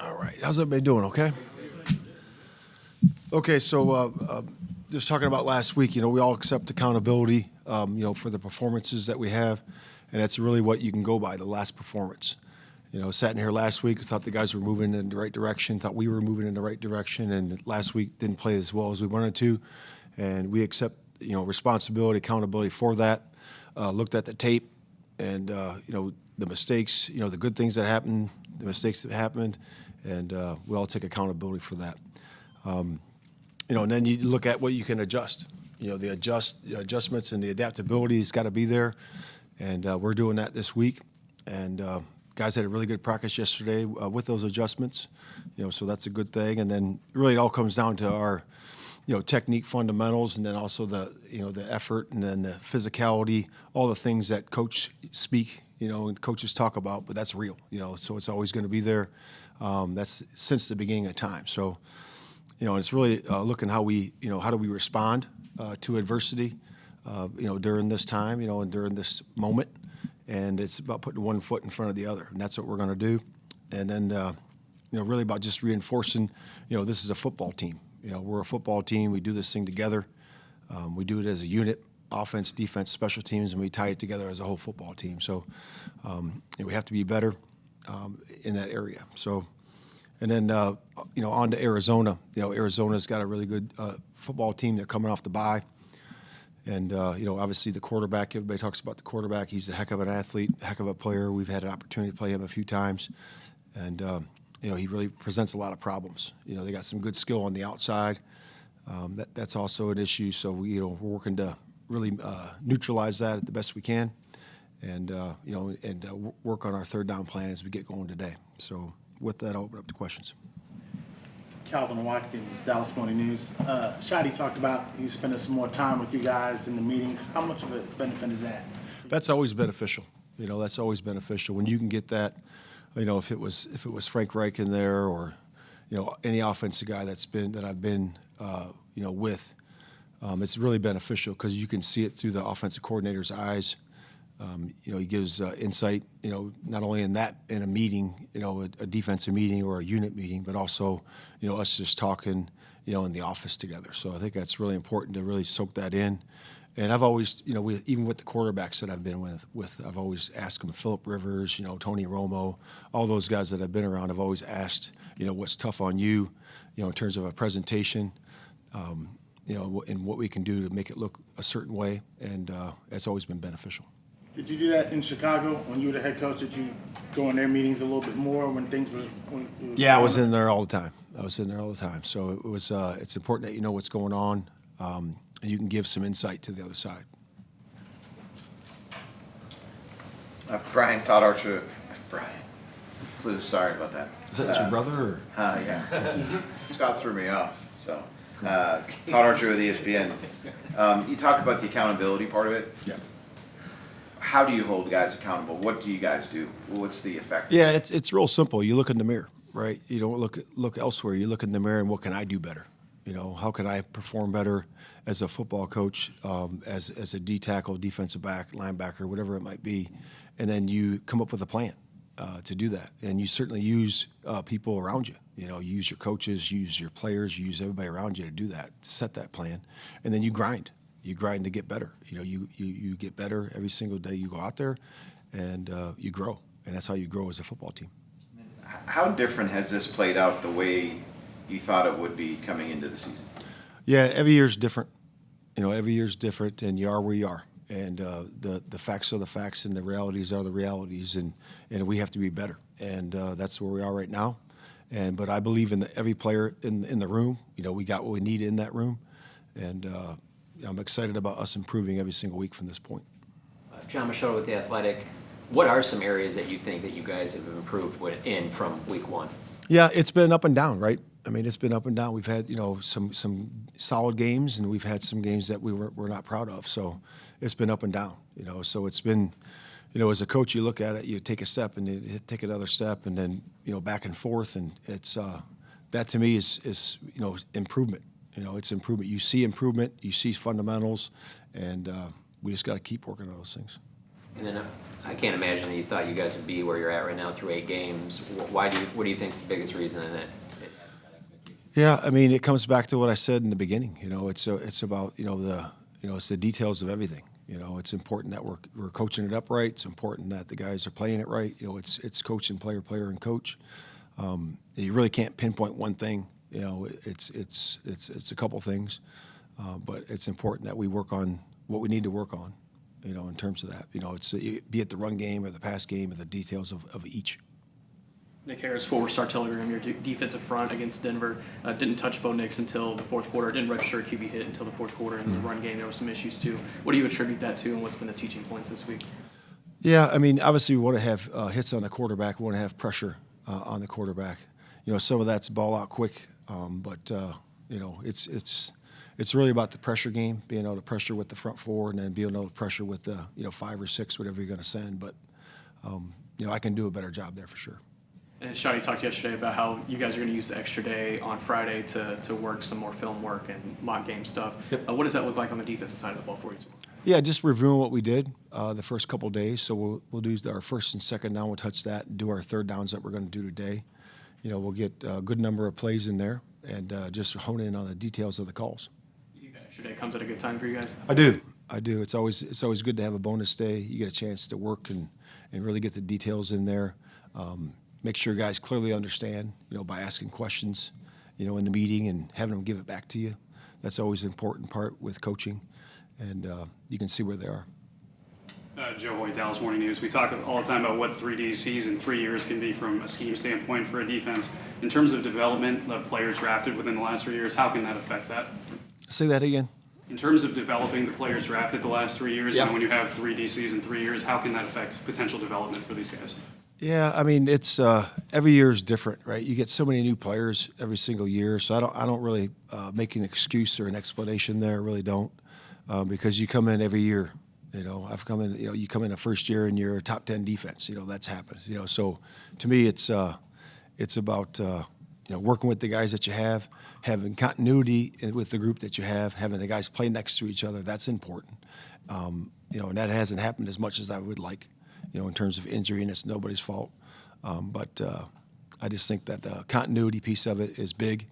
All right. How's everybody doing? Okay. Okay. So just talking about last week, we all accept accountability, for the performances that we have, and that's really what you can go by, the last performance. Sat in here last week, thought the guys were moving in the right direction, thought we were moving in the right direction, and last week didn't play as well as we wanted to, and we accept, responsibility, accountability for that. Looked at the tape, and the mistakes, the good things that happened, the mistakes that happened, and we all take accountability for that. And then you look at what you can adjust. The adjustments and the adaptability has got to be there, and we're doing that this week. And guys had a really good practice yesterday with those adjustments, so that's a good thing. And then really it all comes down to our, technique fundamentals, and then also the effort, and then the physicality, all the things that coach speak, and coaches talk about, but that's real, so it's always going to be there. That's since the beginning of time. So, it's really looking how we, how do we respond to adversity, during this time, and during this moment. And it's about putting one foot in front of the other, and that's what we're going to do. And then, really about just reinforcing, this is a football team. We're a football team. We do this thing together. We do it as a unit, offense, defense, special teams, and we tie it together as a whole football team. So we have to be better in that area. So, and then, on to Arizona. Arizona's got a really good football team. They're coming off the bye. And, obviously the quarterback, everybody talks about the quarterback. He's a heck of an athlete, a heck of a player. We've had an opportunity to play him a few times. And, he really presents a lot of problems. They got some good skill on the outside. That's also an issue. So, we're working to really neutralize that at the best we can, and, work on our third down plan as we get going today. So with that, I'll open up to questions. Calvin Watkins, Dallas Morning News. Shadi talked about you spending some more time with you guys in the meetings. How much of a benefit is that? That's always beneficial. That's always beneficial when you can get that. If it was Frank Reich in there, or any offensive guy that I've been with, it's really beneficial because you can see it through the offensive coordinator's eyes. He gives insight, not only in a meeting, a defensive meeting or a unit meeting, but also, us just talking, in the office together. So I think that's really important to really soak that in. And I've always, even with the quarterbacks that I've been with, I've always asked them, Phillip Rivers, Tony Romo, all those guys that I've been around, I've always asked, what's tough on you, in terms of a presentation, and what we can do to make it look a certain way. And it's always been beneficial. Did you do that in Chicago when you were the head coach? Did you go in their meetings a little bit more when things were? Yeah, I was in there all the time. So it was. It's important that you know what's going on, and you can give some insight to the other side. Brian Todd Archer. Brian Flus, sorry about that. Is that your brother? Or? Yeah. Scott threw me off. So Todd Archer with ESPN. You talk about the accountability part of it. Yeah. How do you hold guys accountable? What do you guys do? What's the effect? Yeah, it's real simple. You look in the mirror, right? You don't look elsewhere. You look in the mirror and what can I do better? How can I perform better as a football coach, as a D tackle, defensive back, linebacker, whatever it might be, and then you come up with a plan to do that. And you certainly use people around you. Use your coaches, use your players, use everybody around you to do that, to set that plan, and then you grind. You grind to get better. You get better every single day you go out there, and you grow. And that's how you grow as a football team. How different has this played out the way you thought it would be coming into the season? Yeah, every year's different. Every year's different, and you are where you are. And the facts are the facts, and the realities are the realities, and we have to be better. And that's where we are right now. But I believe in every player in the room. We got what we need in that room, and I'm excited about us improving every single week from this point. John Machado with The Athletic. What are some areas that you think that you guys have improved in from week one? Yeah, it's been up and down, right? I mean, it's been up and down. We've had, some solid games, and we've had some games that we're not proud of. So it's been up and down, So it's been, as a coach, you look at it, you take a step and you take another step, and then, back and forth. And it's that to me is improvement. It's improvement. You see improvement, you see fundamentals, and we just got to keep working on those things. And then I can't imagine that you thought you guys would be where you're at right now through 8 games. What do you think is the biggest reason that it hasn't met expectations? Yeah, I mean, it comes back to what I said in the beginning. It's about it's the details of everything. It's important that we're coaching it up right. It's important that the guys are playing it right. It's coach and player, player and coach. You really can't pinpoint one thing. It's a couple things, but it's important that we work on what we need to work on. In terms of that, it's be it the run game or the pass game or the details of each. Nick Harris, 4-star telegram, your defensive front against Denver, didn't touch Bo Nix until the fourth quarter, didn't register a QB hit until the fourth quarter. In the run game, there were some issues too. What do you attribute that to, and what's been the teaching points this week? Yeah, I mean, obviously we want to have hits on the quarterback. We want to have pressure on the quarterback. Some of that's ball out quick, but it's really about the pressure game, being able to pressure with the front four, and then being able to pressure with the 5 or 6, whatever you're going to send. But I can do a better job there for sure. And Shadi talked yesterday about how you guys are going to use the extra day on Friday to work some more film work and mock game stuff. Yep. What does that look like on the defensive side of the ball for you? Yeah, just reviewing what we did the first couple of days. So we'll do our first and second down. We'll touch that and do our third downs that we're going to do today. We'll get a good number of plays in there and just hone in on the details of the calls. You think that extra day comes at a good time for you guys? I do. It's always good to have a bonus day. You get a chance to work and really get the details in there. Make sure guys clearly understand, by asking questions, in the meeting and having them give it back to you. That's always an important part with coaching, and you can see where they are. Joe Hoy, Dallas Morning News. We talk all the time about what 3 DCs in 3 years can be from a scheme standpoint for a defense. In terms of development of players drafted within the last 3 years, how can that affect that? Say that again. In terms of developing the players drafted the last 3 years, Yeah. and when you have 3 DCs in 3 years, how can that affect potential development for these guys? Yeah, I mean, it's every year is different, right? You get so many new players every single year, so I don't really make an excuse or an explanation there. I really don't, because you come in every year. I've come in. You come in the first year and you're a top 10 defense. That's happened. So to me, it's about working with the guys that you have, having continuity with the group that you have, having the guys play next to each other. That's important. And that hasn't happened as much as I would like. In terms of injury, and it's nobody's fault. But I just think that the continuity piece of it is big,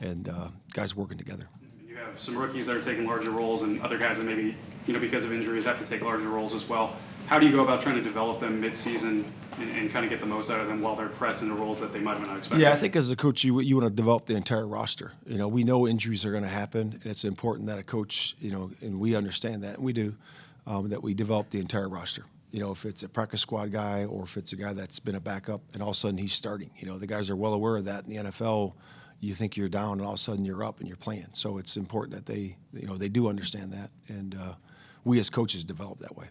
and guys working together. You have some rookies that are taking larger roles, and other guys that maybe, because of injuries, have to take larger roles as well. How do you go about trying to develop them mid-season and kind of get the most out of them while they're pressed into roles that they might have not expected? Yeah, I think as a coach, you want to develop the entire roster. We know injuries are going to happen, and it's important that a coach, and we understand that, and we do, that we develop the entire roster. If it's a practice squad guy or if it's a guy that's been a backup and all of a sudden he's starting. The guys are well aware of that. In the NFL, you think you're down and all of a sudden you're up and you're playing. So it's important that they do understand that, and we as coaches develop that way.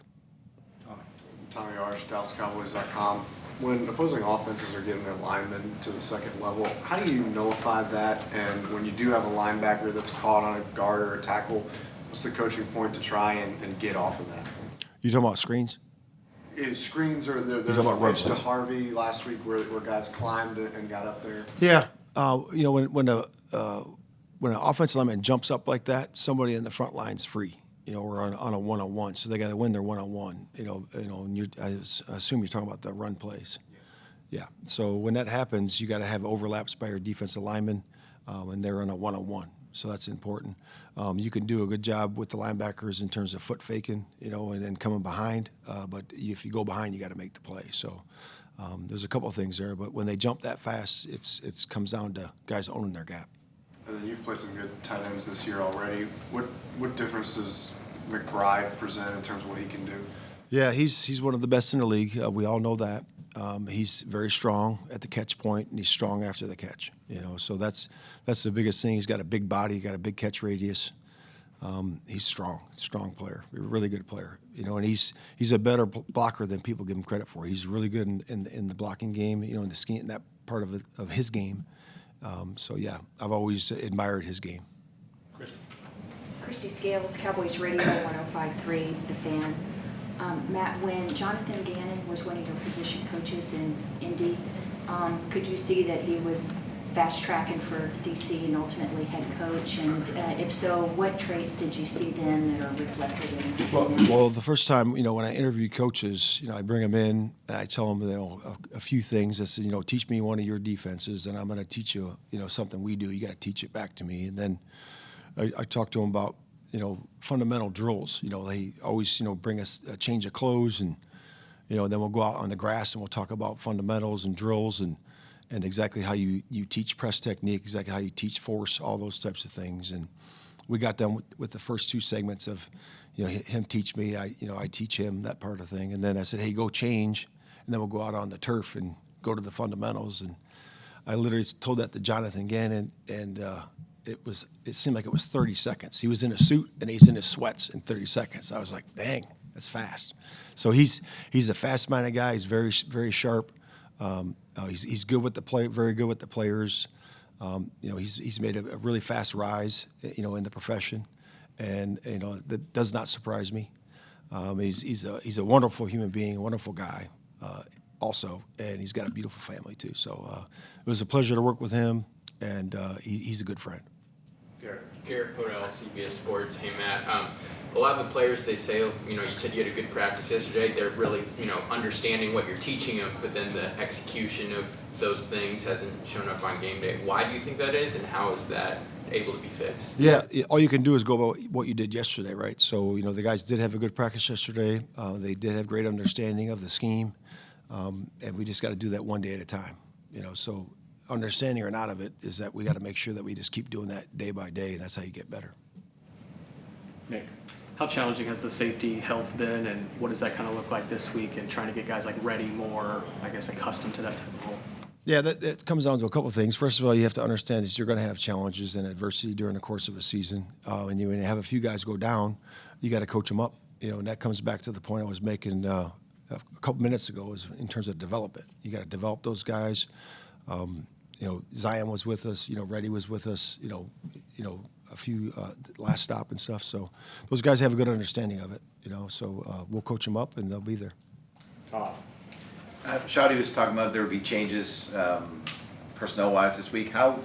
Tommy Arch, DallasCowboys.com. When opposing offenses are getting their linemen to the second level, how do you nullify that? And when you do have a linebacker that's caught on a guard or a tackle, what's the coaching point to try and get off of that? You talking about screens? Screens or there's talking about a pitch to runs? Harvey last week where guys climbed and got up there. Yeah. When an offensive lineman jumps up like that, somebody in the front line's free. Or on a one-on-one, so they got to win their one-on-one. And I assume you're talking about the run plays. Yes. Yeah. So when that happens, you got to have overlaps by your defensive linemen, and they're on a one-on-one. So that's important. You can do a good job with the linebackers in terms of foot faking, and then coming behind. But if you go behind, you got to make the play. So there's a couple of things there. But when they jump that fast, it comes down to guys owning their gap. And then you've played some good tight ends this year already. What difference does McBride present in terms of what he can do? Yeah, he's one of the best in the league. We all know that. He's very strong at the catch point, and he's strong after the catch. So that's the biggest thing. He's got a big body, got a big catch radius. He's strong player, a really good player. And he's a better blocker than people give him credit for. He's really good in the blocking game. In the scheme, in that part of his game. So yeah, I've always admired his game. Christy Scales, Cowboys Radio 105.3, The Fan. Matt, when Jonathan Gannon was one of your position coaches in Indy, could you see that he was fast tracking for DC and ultimately head coach? And if so, what traits did you see then that are reflected in his game? Well, the first time, when I interview coaches, I bring them in and I tell them, a few things. I said, teach me one of your defenses, and I'm going to teach you, something we do. You got to teach it back to me. And then I talk to them about, fundamental drills. They always, bring us a change of clothes, and then we'll go out on the grass and we'll talk about fundamentals and drills and exactly how you teach press technique, exactly how you teach force, all those types of things. And we got done with the first two segments of, him teach me, I teach him, that part of the thing. And then I said, hey, go change, and then we'll go out on the turf and go to the fundamentals. And I literally told that to Jonathan again, and it seemed like it was 30 seconds. He was in a suit and he's in his sweats in 30 seconds. I was like, dang, that's fast. So he's a fast-minded guy. He's very, very sharp. He's good with the play, very good with the players. He's made a really fast rise, in the profession, and that does not surprise me. He's a wonderful human being, a wonderful guy, also, and he's got a beautiful family too. So it was a pleasure to work with him, and he's a good friend. Garrett Podell, CBS Sports. Hey, Matt. A lot of the players, they say, you said you had a good practice yesterday. They're really, understanding what you're teaching them, but then the execution of those things hasn't shown up on game day. Why do you think that is, and how is that able to be fixed? Yeah, all you can do is go about what you did yesterday, right? So, the guys did have a good practice yesterday. They did have great understanding of the scheme, and we just got to do that one day at a time. So understanding or not of it is that we got to make sure that we just keep doing that day by day, and that's how you get better. Nick, how challenging has the safety health been, and what does that kind of look like this week, and trying to get guys ready, more, accustomed to that type of role? Yeah, that comes down to a couple of things. First of all, you have to understand that you're going to have challenges and adversity during the course of a season. And when you have a few guys go down, you got to coach them up. And that comes back to the point I was making a couple minutes ago, is in terms of development. You got to develop those guys. Zion was with us. Reddy was with us. A few last stop and stuff. So those guys have a good understanding of it. So we'll coach them up and they'll be there. Shadi was talking about there would be changes personnel-wise this week. How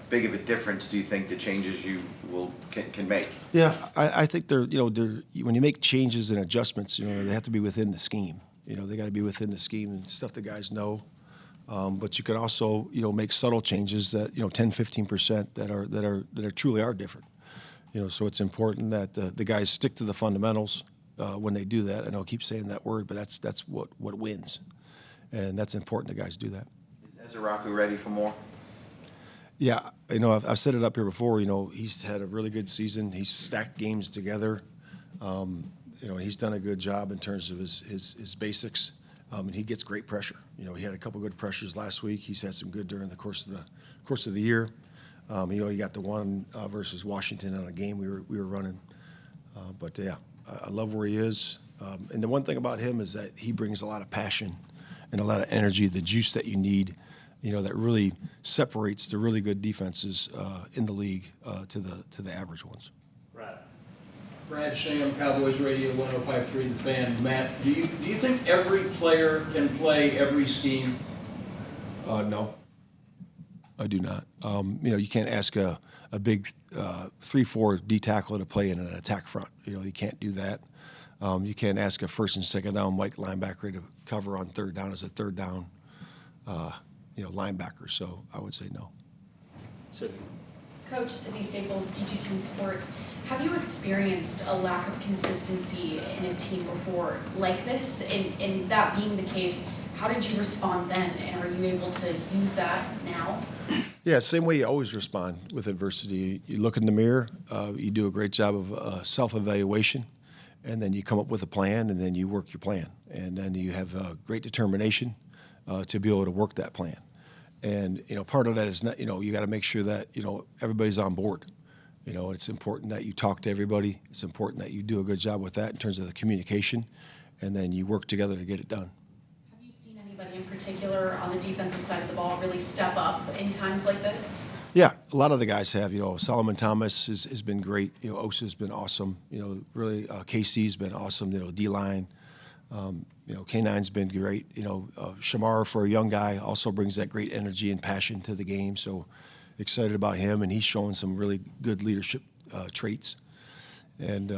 big of a difference do you think the changes you can make? Yeah, I think they're when you make changes and adjustments, they have to be within the scheme. They got to be within the scheme and stuff the guys know. But you can also make subtle changes that 10-15% that are truly different. So it's important that the guys stick to the fundamentals when they do that. I know I keep saying that word, but that's what wins, and that's important. The guys do that. Is Ezraku ready for more? Yeah, I've said it up here before. He's had a really good season. He's stacked games together. He's done a good job in terms of his basics. And he gets great pressure. He had a couple good pressures last week. He's had some good during the course of the year. He got the one versus Washington on a game we were running. But yeah, I love where he is. And the one thing about him is that he brings a lot of passion and a lot of energy, the juice that you need. That really separates the really good defenses in the league to the average ones. Brad Sham, Cowboys Radio 105.3 The Fan. Matt, do you think every player can play every scheme? No, I do not. You can't ask a big 3-4 D tackle to play in an attack front. You can't do that. You can't ask a first and second down Mike linebacker to cover on third down as a third down linebacker. So I would say no. Coach Sydney Staples, D210 Sports. Have you experienced a lack of consistency in a team before like this? And that being the case, how did you respond then? And are you able to use that now? Yeah, same way you always respond with adversity. You look in the mirror, you do a great job of self-evaluation, and then you come up with a plan, and then you work your plan. And then you have great determination to be able to work that plan. And, part of that is, not, you got to make sure that, everybody's on board. It's important that you talk to everybody. It's important that you do a good job with that in terms of the communication, and then you work together to get it done. Have you seen anybody in particular on the defensive side of the ball really step up in times like this? Yeah, a lot of the guys have. Solomon Thomas has been great. Osa's been awesome. Really, KC's been awesome. D-line. K9's been great. Shamar, for a young guy, also brings that great energy and passion to the game. So excited about him, and he's showing some really good leadership traits. And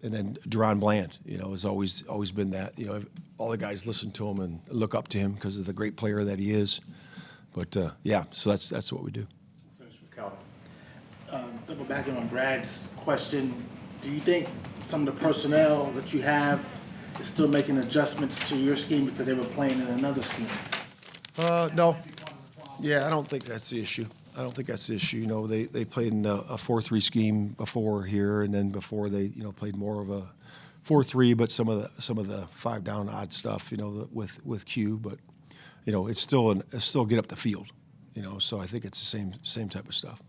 and then Deron Bland, has always been that. All the guys listen to him and look up to him because of the great player that he is. But so that's what we do. Finish with Calvin. Double back on Brad's question, do you think some of the personnel that you have is still making adjustments to your scheme because they were playing in another scheme? No. Yeah, I don't think that's the issue. They played in a 4-3 scheme before here, and then before they played more of a 4-3, but some of the 5 down odd stuff with Q, but it's still get up the field, so I think it's the same type of stuff.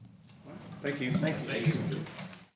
Thank you. Thank you.